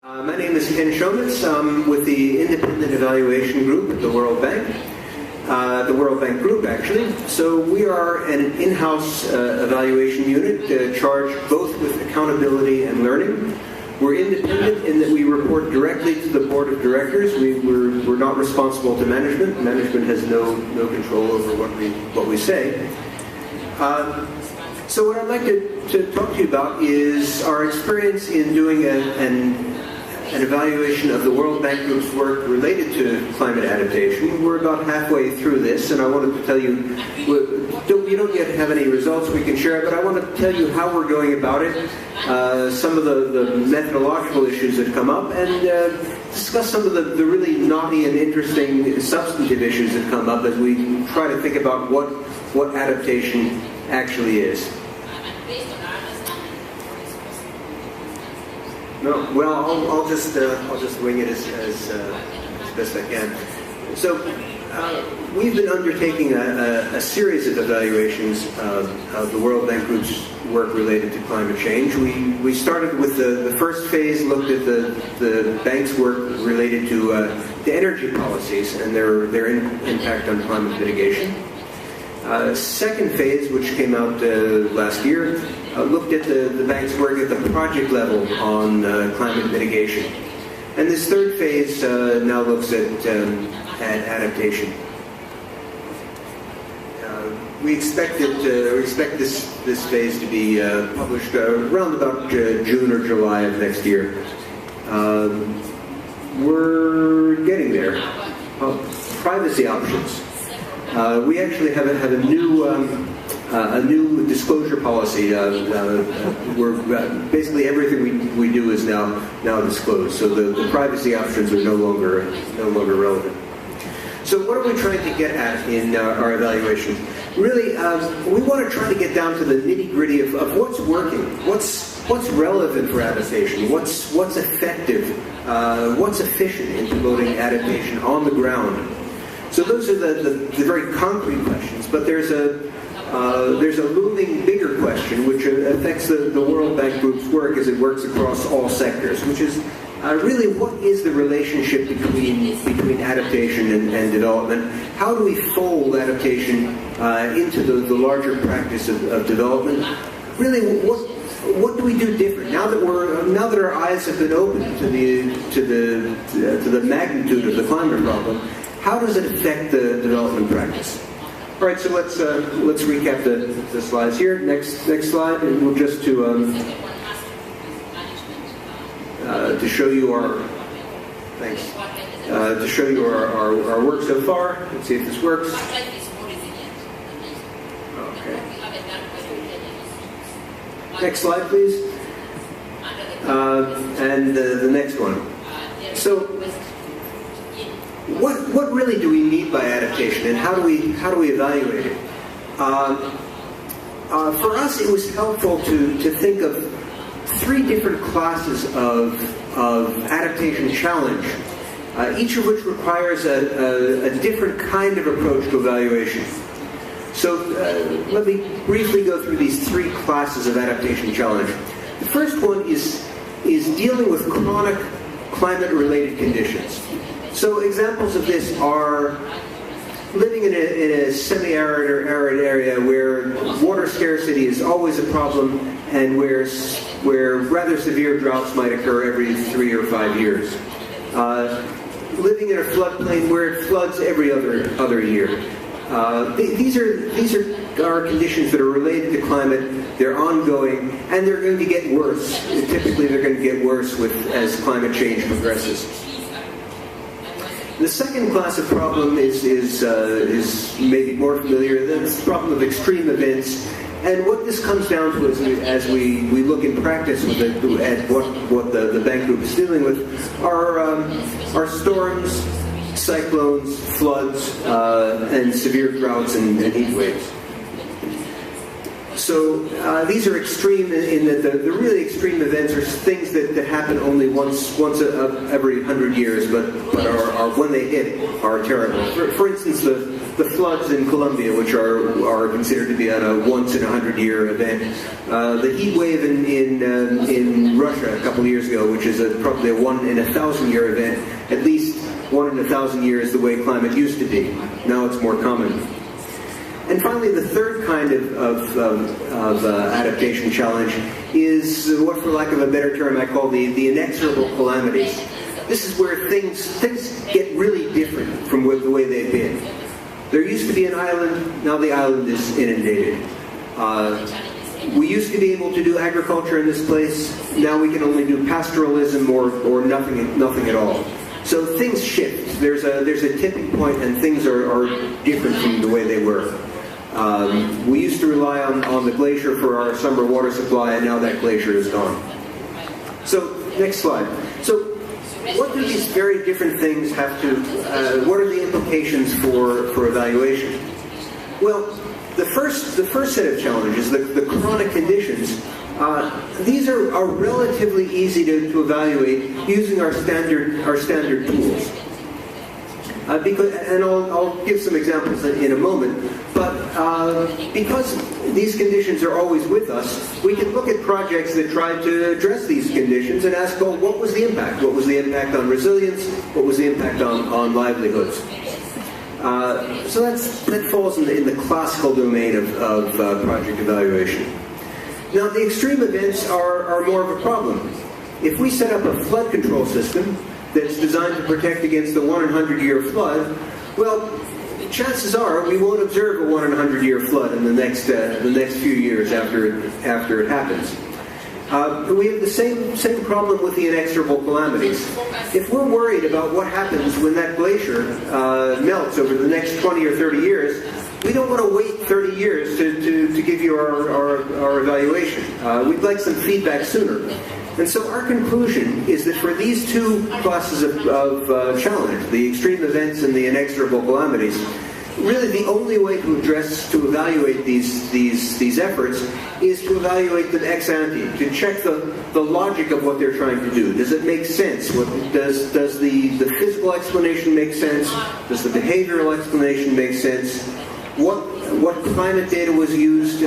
My name is Chomitz. I'm with the Independent Evaluation Group at the World Bank. The World Bank Group, actually. So we are an in-house evaluation unit charged both with accountability and learning. We're independent in that we report directly to the board of directors. We're not responsible to management. Management has no control over what we say. So what I'd like to talk to you about is our experience in doing an evaluation of the World Bank Group's work related to climate adaptation. We're about halfway through this, and I wanted to tell you, we don't yet have any results we can share, but I want to tell you how we're going about it, some of the methodological issues that come up, and discuss some of the really knotty and interesting substantive issues that come up as we try to think about what adaptation actually is. No, well, I'll just wing it as best I can. So we've been undertaking a series of evaluations of the World Bank Group's work related to climate change. We started with the first phase, looked at the bank's work related to energy policies and their impact on climate mitigation. Second phase, which came out last year, looked at the bank's work at the project level on climate mitigation. And this third phase now looks at adaptation. We expect this phase to be published around about June or July of next year. We're getting there. Privacy options. We actually have a new disclosure policy. Where basically everything we do is now disclosed. So the privacy options are no longer relevant. So what are we trying to get at in our evaluation? Really, we want to try to get down to the nitty-gritty of what's working, what's relevant for adaptation, what's effective, what's efficient in promoting adaptation on the ground. So those are the very concrete questions, but there's a looming bigger question which affects the World Bank Group's work as it works across all sectors, which is really what is the relationship between adaptation and development? How do we fold adaptation into the larger practice of development? Really, what do we do different now that our eyes have been opened to the magnitude of the climate problem? How does it affect the development practice? All right, so let's recap the slides here. Next slide, and we'll just to show you our to show you our work so far. Let's see if this works. Okay. Next slide, please. And the next one. So, what really do we mean by adaptation, and how do we evaluate it? For us, it was helpful to think of three different classes of adaptation challenge, each of which requires a different kind of approach to evaluation. So let me briefly go through these three classes of adaptation challenge. The first one is dealing with chronic climate-related conditions. So examples of this are living in a semi-arid or arid area where water scarcity is always a problem, and where rather severe droughts might occur every 3 or 5 years. Living in a floodplain where it floods every other year. These are conditions that are related to climate. They're ongoing, and they're going to get worse. Typically, they're going to get worse as climate change progresses. The second class of problem is maybe more familiar. That's the problem of extreme events. And what this comes down to as we look in practice at what the bank group is dealing with are storms, cyclones, floods, and severe droughts and heat waves. These are extreme in that the really extreme events are things that happen only once every 100 years, but are when they hit are terrible. For instance, the floods in Colombia, which are considered to be a once in 100-year event. The heat wave in Russia a couple of years ago, which is probably a 1 in 1,000-year event, at least 1 in 1,000 years the way climate used to be. Now it's more common. And finally, the third kind of adaptation challenge is what, for lack of a better term, I call the inexorable calamities. This is where things get really different from the way they've been. There used to be an island, now the island is inundated. We used to be able to do agriculture in this place, now we can only do pastoralism or nothing at all. So things shift. There's a tipping point, and things are different from the way they were. We used to rely on the glacier for our summer water supply, and now that glacier is gone. So, next slide. So, what do these very different things have to, what are the implications for evaluation? Well, the first set of challenges, the chronic conditions, these are relatively easy to evaluate using our standard tools. And I'll give some examples in a moment, but because these conditions are always with us, we can look at projects that try to address these conditions and ask, well, what was the impact? What was the impact on resilience? What was the impact on livelihoods? So that falls in the classical domain of project evaluation. Now, the extreme events are more of a problem. If we set up a flood control system that's designed to protect against the 1 in 100-year flood, well, chances are we won't observe a 1 in 100-year flood in the next few years after it happens. We have the same problem with the inexorable calamities. If we're worried about what happens when that glacier melts over the next 20 or 30 years, we don't want to wait 30 years to give you our evaluation. We'd like some feedback sooner. And so our conclusion is that for these two classes of challenge, the extreme events and the inexorable calamities, really the only way to evaluate these efforts is to evaluate them ex ante, to check the logic of what they're trying to do. Does it make sense? Does the physical explanation make sense? Does the behavioral explanation make sense? What climate data was used,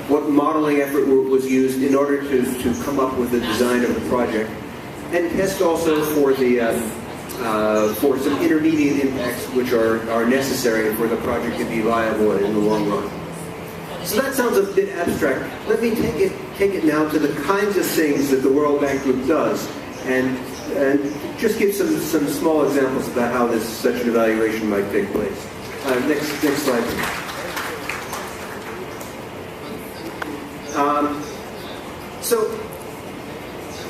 what modeling effort was used in order to come up with the design of the project, and test also for for some intermediate impacts which are necessary for the project to be viable in the long run. So that sounds a bit abstract. Let me take it now to the kinds of things that the World Bank Group does, and just give some small examples about how such an evaluation might take place. Next slide, please. So,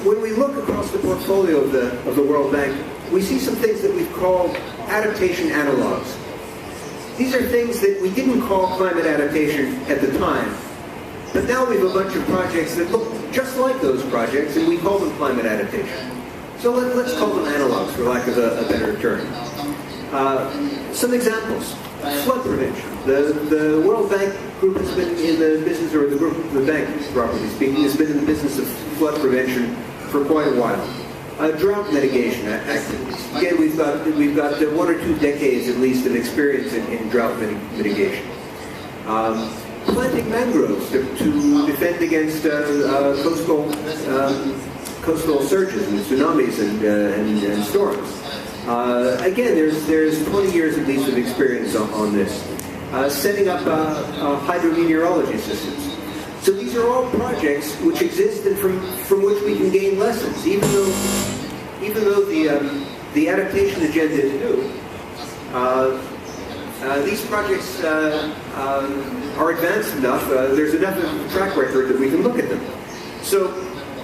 when we look across the portfolio of the World Bank, we see some things that we've called adaptation analogs. These are things that we didn't call climate adaptation at the time, but now we have a bunch of projects that look just like those projects, and we call them climate adaptation. So let's call them analogs, for lack of a better term. Some examples. Flood prevention. The World Bank Group has been in the business, or the bank, properly speaking, has been in the business of flood prevention for quite a while. Drought mitigation activities. Again, we've got 1 or 2 decades at least of experience in drought mitigation. Planting mangroves to defend against coastal surges and tsunamis and storms. Again, there's 20 years at least of experience on this. Setting up hydrometeorology systems. So these are all projects which exist and from which we can gain lessons, even though the adaptation agenda is new. These projects are advanced enough. There's enough of a track record that we can look at them. So,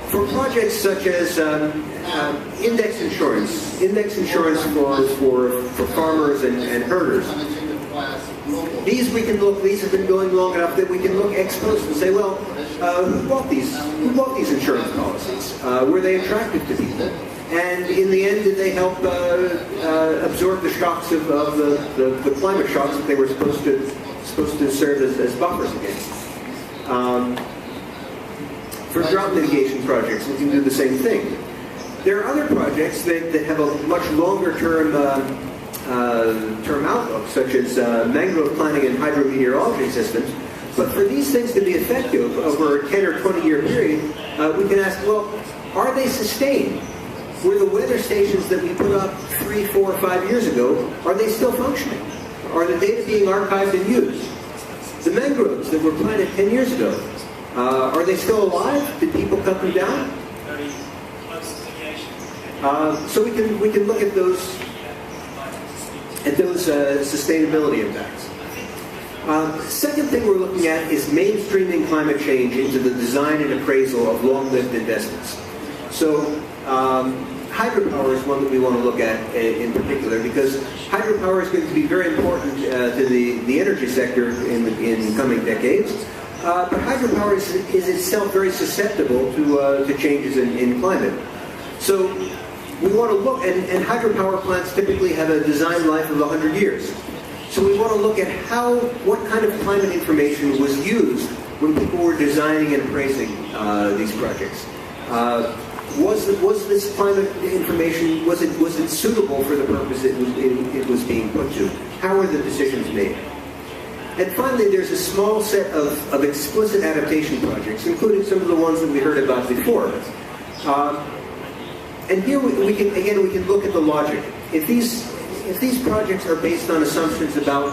for projects such as index insurance for farmers and herders. These have been going long enough that we can look ex post and say, well, who bought these insurance policies? Were they attractive to people? And in the end, did they help absorb the shocks of the climate shocks that they were supposed to serve as buffers against? For drought mitigation projects, we can do the same thing. There are other projects that have a much longer term outlook, such as mangrove planting and hydrometeorology systems. But for these things to be effective over a 10 or 20-year period, we can ask, well, are they sustained? Were the weather stations that we put up 3, 4, 5 years ago, are they still functioning? Are the data being archived and used? The mangroves that were planted 10 years ago, are they still alive? Did people cut them down? So we can look at those sustainability impacts. Second thing we're looking at is mainstreaming climate change into the design and appraisal of long-lived investments. So hydropower is one that we want to look at in particular, because hydropower is going to be very important to the energy sector in coming decades. But hydropower is itself very susceptible to changes in climate. So we want to look, and hydropower plants typically have a design life of 100 years. So we want to look at what kind of climate information was used when people were designing and appraising these projects. Was this climate information, was it suitable for the purpose it was being put to? How were the decisions made? And finally, there's a small set of explicit adaptation projects, including some of the ones that we heard about before. And here we can look at the logic. If these projects are based on assumptions about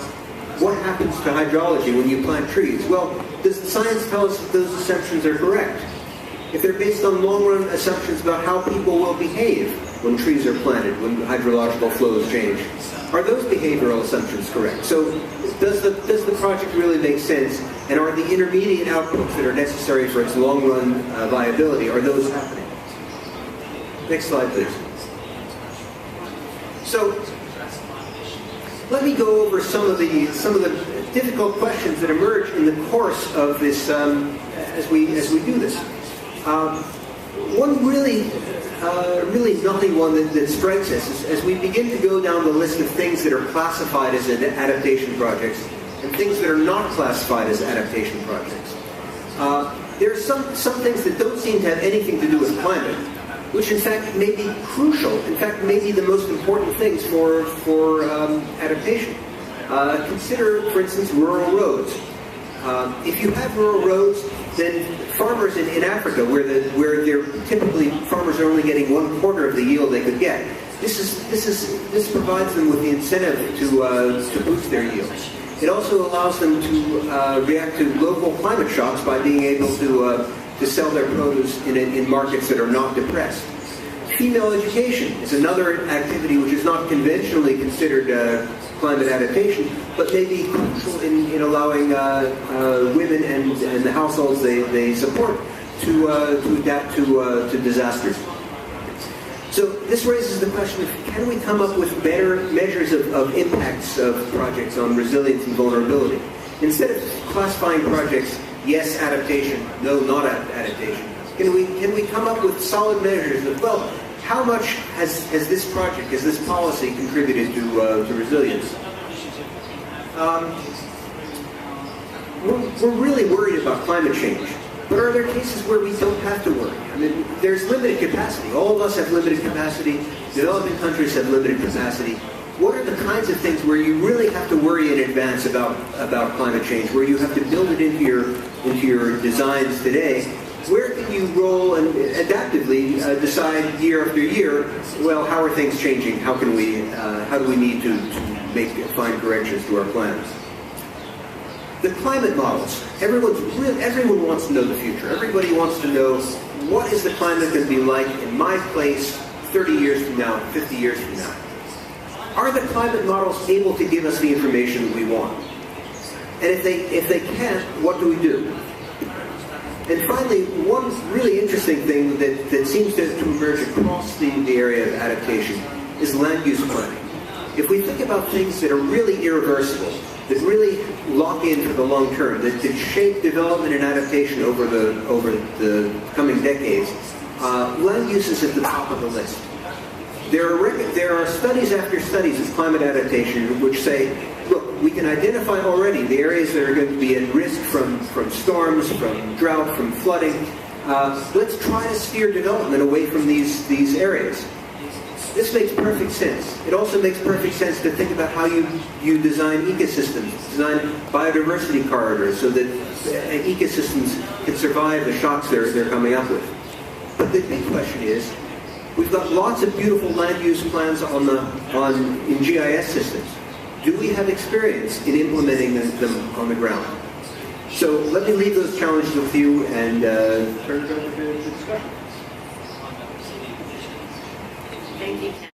what happens to hydrology when you plant trees, well, does the science tell us that those assumptions are correct? If they're based on long-run assumptions about how people will behave when trees are planted, when hydrological flows change, are those behavioral assumptions correct? So does the project really make sense? And are the intermediate outputs that are necessary for its long-run viability, are those happening? Next slide, please. So let me go over some of the difficult questions that emerge in the course of this as we do this. One really nutty one that strikes us is as we begin to go down the list of things that are classified as adaptation projects and things that are not classified as adaptation projects. There are some things that don't seem to have anything to do with climate, which in fact may be crucial, in fact may be the most important things for adaptation. Consider, for instance, rural roads. If you have rural roads, then farmers in Africa, where they're typically farmers are only getting 1/4 of the yield they could get, this provides them with the incentive to boost their yields. It also allows them to react to local climate shocks by being able to sell their produce in markets that are not depressed. Female education is another activity which is not conventionally considered climate adaptation, but may be crucial in allowing women and the households they support to adapt to disasters. So this raises the question of, can we come up with better measures of impacts of projects on resilience and vulnerability? Instead of classifying projects, yes, adaptation, no, not adaptation, can we come up with solid measures of, well, how much has this project, has this policy contributed to resilience? We're really worried about climate change, but are there cases where we don't have to worry? I mean, there's limited capacity. All of us have limited capacity. Developing countries have limited capacity. What are the kinds of things where you really have to worry in advance about climate change, where you have to build it into your designs today? Where can you roll and adaptively decide year after year, well, how are things changing? How do we need to find corrections to our plans? The climate models. Everyone wants to know the future. Everybody wants to know, what is the climate going to be like in my place 30 years from now, 50 years from now? Are the climate models able to give us the information that we want? And if they can't, what do we do? And finally, one really interesting thing that seems to emerge across the area of adaptation is land use planning. If we think about things that are really irreversible, that really lock in for the long term, that shape development and adaptation over the coming decades, land use is at the top of the list. There are studies after studies of climate adaptation which say look, we can identify already the areas that are going to be at risk from storms, from drought, from flooding. Let's try to steer development away from these areas. This makes perfect sense. It also makes perfect sense to think about how you design ecosystems, design biodiversity corridors so that ecosystems can survive the shocks they're coming up with. But the big question is, we've got lots of beautiful land use plans in GIS systems. Do we have experience in implementing them on the ground? So let me leave those challenges with you and turn it over to discussion. Thank you, Ken.